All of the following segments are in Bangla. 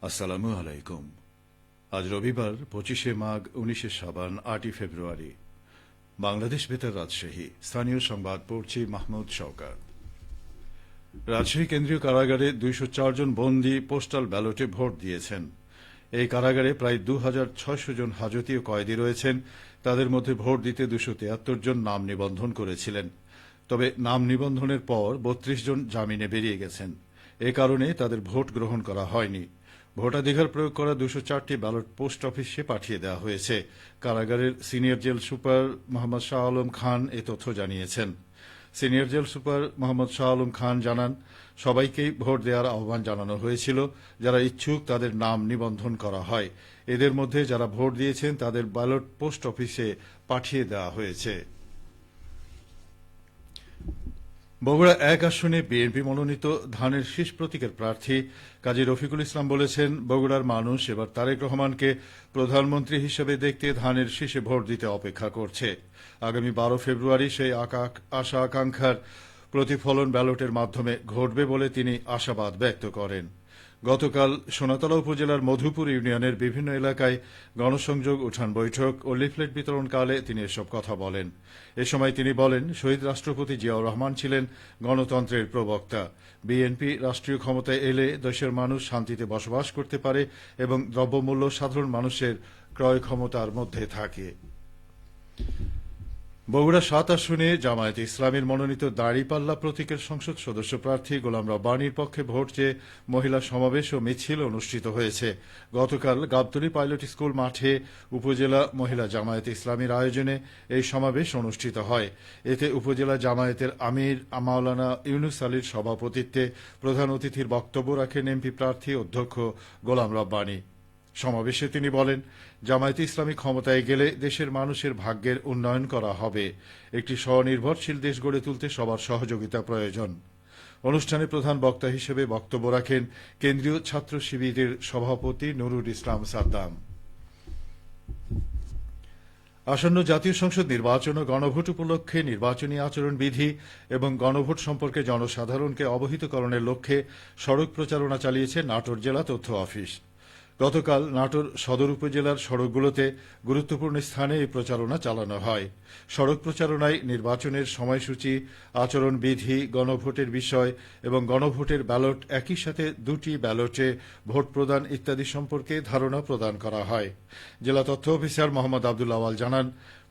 আসসালামু আলাইকুম। আজ রবিবার 25শে মাঘ 19শে শাবান 8ই ফেব্রুয়ারি। বাংলাদেশ বেতার রাজশাহী। স্থানীয় সংবাদ পড়ছি মাহমুদ শওকত। রাজশাহী কেন্দ্রীয় কারাগারে 204 জন বন্দী পোস্টাল ব্যালটে ভোট দিয়েছেন। এই কারাগারে প্রায় 2600 জন হাজতি ও কয়েদি রয়েছেন। তাদের মধ্যে ভোট দিতে 273 জন নাম নিবন্ধন করেছিলেন। তবে নাম নিবন্ধনের পর 32 জন জামিনে বেরিয়ে গেছেন। এ কারণে তাদের ভোট গ্রহণ করা হয়নি। ভোটাধিকার প্রয়োগ করা 204টি ব্যালট পোস্ট অফিসে পাঠিয়ে দেওয়া হয়েছে। কারাগারের senior jail super Mohammad Shah Alam Khan এ তথ্য জানিয়েছেন। Senior jail super Mohammad Shah Alam Khan জানান, সবাইকেই ভোট দেওয়ার আহ্বান জানানো হয়েছিল। যারা ইচ্ছুক তাদের নাম নিবন্ধন করা হয়। এদের মধ্যে যারা ভোট দিয়েছেন তাদের ব্যালট পোস্ট অফিসে পাঠিয়ে দেওয়া হয়েছে। বগুড়া 1 আসনে বিএনপি মনোনীত ধানের শীষ প্রতীকের প্রার্থী কাজী রফিকুল ইসলাম বলেছেন, বগুড়ার মানুষ এবার তারেক রহমানকে প্রধানমন্ত্রী হিসেবে দেখতে ধানের শীষে ভোট দিতে অপেক্ষা করছে। আগামী 12 ফেব্রুয়ারি সেই আশা আকাঙ্ক্ষার প্রতিফলন ব্যালটের মাধ্যমে ঘটবে বলে তিনি আশাবাদ ব্যক্ত করেন। গতকাল সোনাতলা উপজেলার মধুপুর ইউনিয়নের বিভিন্ন এলাকায় গণসংযোগ উঠান বৈঠক ও লিফলেট বিতরণকালে তিনি এসব কথা বলেন। এ সময় তিনি বলেন, শহীদ রাষ্ট্রপতি জিয়াউর রহমান ছিলেন গণতন্ত্রের প্রবক্তা। বিএনপি রাষ্ট্রীয় ক্ষমতায় এলে দেশের মানুষ শান্তিতে বসবাস করতে পারে এবং দ্রব্যমূল্য সাধারণ মানুষের ক্রয় ক্ষমতার মধ্যে থাকে। বগুড়া 7 আসনে জামায়াতে ইসলামের মনোনীত দাঁড়িপাল্লা প্রতীকের সংসদ সদস্য প্রার্থী গোলাম রব্বানীর পক্ষে ভোট চেয়ে মহিলা সমাবেশ ও মিছিল অনুষ্ঠিত হয়েছে। গতকাল গাবতলী পাইলট স্কুল মাঠে উপজেলা মহিলা জামায়াতে ইসলামের আয়োজনে এই সমাবেশ অনুষ্ঠিত হয়। এতে উপজেলা জামায়াতের আমির মাওলানা ইউনুস আলীর সভাপতিত্বে প্রধান অতিথির বক্তব্য রাখেন এমপি প্রার্থী অধ্যক্ষ গোলাম রব্বানী। সমাবেশে তিনি বলেন, জামায়াতে ইসলামী ক্ষমতায় গেলে দেশের মানুষের ভাগ্যের উন্নয়ন করা হবে। একটি স্বনির্ভরশীল দেশ গড়ে তুলতে সবার সহযোগিতা প্রয়োজন। অনুষ্ঠানে প্রধান বক্তা হিসেবে বক্তব্য রাখেন কেন্দ্রীয় ছাত্র শিবিরের সভাপতি নুরুল ইসলাম সাদ্দাম। আসন্ন জাতীয় সংসদ নির্বাচন ও গণভোট উপলক্ষে নির্বাচনী আচরণ বিধি এবং গণভোট সম্পর্কে জনসাধারণকে অবহিতকরণের লক্ষ্যে সড়ক প্রচারণা চালিয়েছে নাটোর জেলা তথ্য অফিস। গতকাল নাটোর সদর উপজেলার সড়কগুলোতে গুরুত্বপূর্ণ স্থানে এই প্রচারণা চালানো হয়। সড়ক প্রচারণায় নির্বাচনের সময়সূচি, আচরণবিধি, গণভোটের বিষয় এবং গণভোটের ব্যালট, একই সাথে 2টি ব্যালটে ভোট প্রদান ইত্যাদি সম্পর্কে ধারণা প্রদান করা হয়। জেলা তথ্য অফিসার মোহাম্মদ আব্দুল আওয়াল জানান,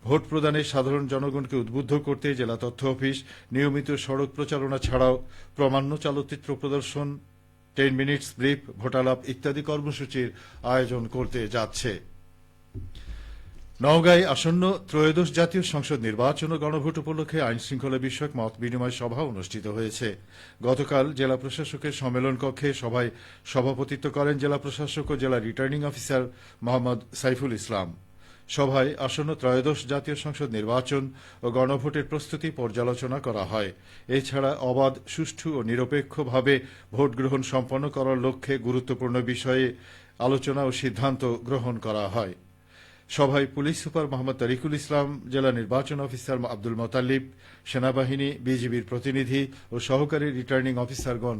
ভোট প্রদানে সাধারণ জনগণকে উদ্বুদ্ধ করতে জেলা তথ্য অফিস নিয়মিত সড়ক প্রচারণা ছাড়াও প্রামাণ্য চালচিত্র প্রদর্শন, 10 মিনিটস ব্রিফ, ভোটালাপ ইত্যাদি কর্মসূচির আয়োজন করতে যাচ্ছে। নওগাঁয় আসন্ন ত্রয়োদশ জাতীয় সংসদ নির্বাচন ও গণভোট উপলক্ষে আইন শৃঙ্খলা বিষয়ক মত বিনিময় সভা অনুষ্ঠিত হয়েছে। গতকাল জেলা প্রশাসকের সম্মেলন কক্ষে সভায় সভাপতিত্ব করেন জেলা প্রশাসক ও জেলা রিটার্নিং অফিসার মোহাম্মদ সাইফুল ইসলাম। সভায় আসন্ন ত্রয়োদশ জাতীয় সংসদ নির্বাচন ও গণভোটের প্রস্তুতি পর্যালোচনা করা হয়। এছাড়া অবাধ, সুষ্ঠু ও নিরপেক্ষভাবে ভোট গ্রহণ সম্পন্ন করার লক্ষ্যে গুরুত্বপূর্ণ বিষয়ে আলোচনা ও সিদ্ধান্ত গ্রহণ করা হয়। সভায় পুলিশ সুপার মোহাম্মদ তারিকুল ইসলাম, জেলা নির্বাচন অফিসার আব্দুল মোতাল্লিব, সেনাবাহিনী, বিজিবির প্রতিনিধি ও সহকারী রিটার্নিং অফিসারগণ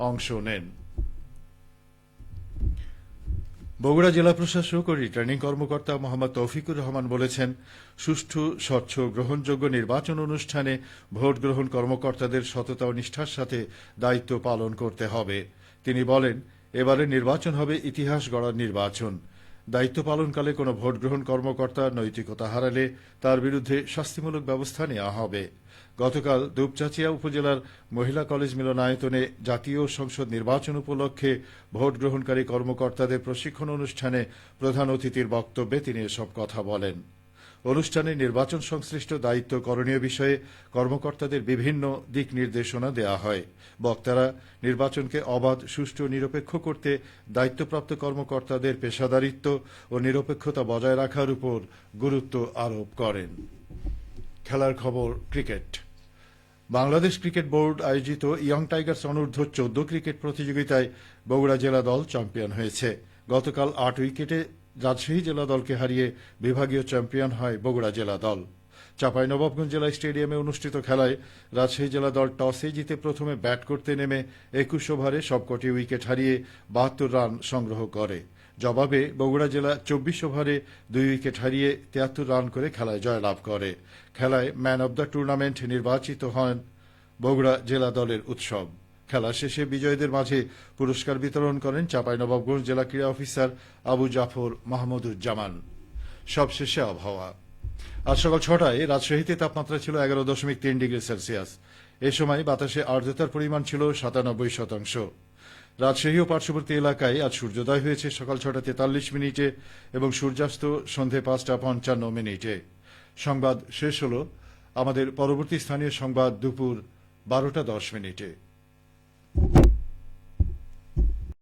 অংশ নেন। বগুড়া জেলা প্রশাসক ও রিটার্নিং কর্মকর্তা মোহাম্মদ তৌফিকুর রহমান বলেছেন, সুষ্ঠু, স্বচ্ছ, গ্রহণযোগ্য নির্বাচন অনুষ্ঠানে ভোট গ্রহণ কর্মকর্তাদের সততা ও নিষ্ঠার সাথে দায়িত্ব পালন করতে হবে। তিনি বলেন, এবারে নির্বাচন হবে ইতিহাস গড়ার নির্বাচন। দায়িত্ব পালনকালে কোনো ভোট গ্রহণ কর্মকর্তা নৈতিকতা হারালে তার বিরুদ্ধে শাস্তিমূলক ব্যবস্থা নেওয়া হবে। গতকাল দুপচাঁচিয়া উপজেলার মহিলা কলেজ মিলনায়তনে জাতীয় সংসদ নির্বাচন উপলক্ষে ভোট গ্রহণকারী কর্মকর্তাদের প্রশিক্ষণ অনুষ্ঠানে প্রধান অতিথির বক্তব্যে তিনি এসব কথা বলেন। অনুষ্ঠানে নির্বাচন সংশ্লিষ্ট দায়িত্ব করণীয় বিষয়ে কর্মকর্তাদের বিভিন্ন দিক নির্দেশনা দেওয়া হয়। বক্তারা নির্বাচনকে অবাধ, সুষ্ঠু ও নিরপেক্ষ করতে দায়িত্বপ্রাপ্ত কর্মকর্তাদের পেশাদারিত্ব ও নিরপেক্ষতা বজায় রাখার উপর গুরুত্ব আরোপ করেন। খেলার খবর, ক্রিকেট। বাংলাদেশ ক্রিকেট বোর্ড আয়োজিত ইয়ং টাইগার্স অনূর্ধ্ব 14 ক্রিকেট প্রতিযোগিতায় বগুড়া জেলা দল চ্যাম্পিয়ন হয়েছে। গতকাল 8 উইকেটে রাজশাহী জেলা দলকে হারিয়ে বিভাগীয় চ্যাম্পিয়ন হয় বগুড়া জেলা দল। চাঁপাইনবাবগঞ্জ জেলা স্টেডিয়ামে অনুষ্ঠিত খেলায় রাজশাহী জেলা দল টসে জিতে প্রথমে ব্যাট করতে নেমে ২১ ওভারে সবকটি উইকেট হারিয়ে ৭২ রান সংগ্রহ করে। জবাবে বগুড়া জেলা ২৪ ওভারে ২ উইকেট হারিয়ে ৭৩ রান করে খেলায় জয়লাভ করে। খেলায় ম্যান অব দ্য টুর্নামেন্ট নির্বাচিত হন বগুড়া জেলা দলের উৎসব। খেলা শেষে বিজয়ীদের মাঝে পুরস্কার বিতরণ করেন চাঁপাইনবাবগঞ্জ জেলা ক্রীড়া অফিসার আবু জাফর মাহমুদুজ্জামান। সবশেষে আবহাওয়া। আজ সকাল ৬টায় রাজশাহীতে তাপমাত্রা ছিল ১১.৩ ডিগ্রি সেলসিয়াস। এ সময় বাতাসে আর্দ্রতার পরিমাণ ছিল ৯৭%। রাজশাহী ও পার্শ্ববর্তী এলাকায় আজ সূর্যোদয় হয়েছে সকাল ৬টা ৪৩ এবং সূর্যাস্ত সন্ধে ৫টা ৫৫। সংবাদ শেষ হল। আমাদের পরবর্তী স্থানীয় সংবাদ দুপুর ১২টা ১০।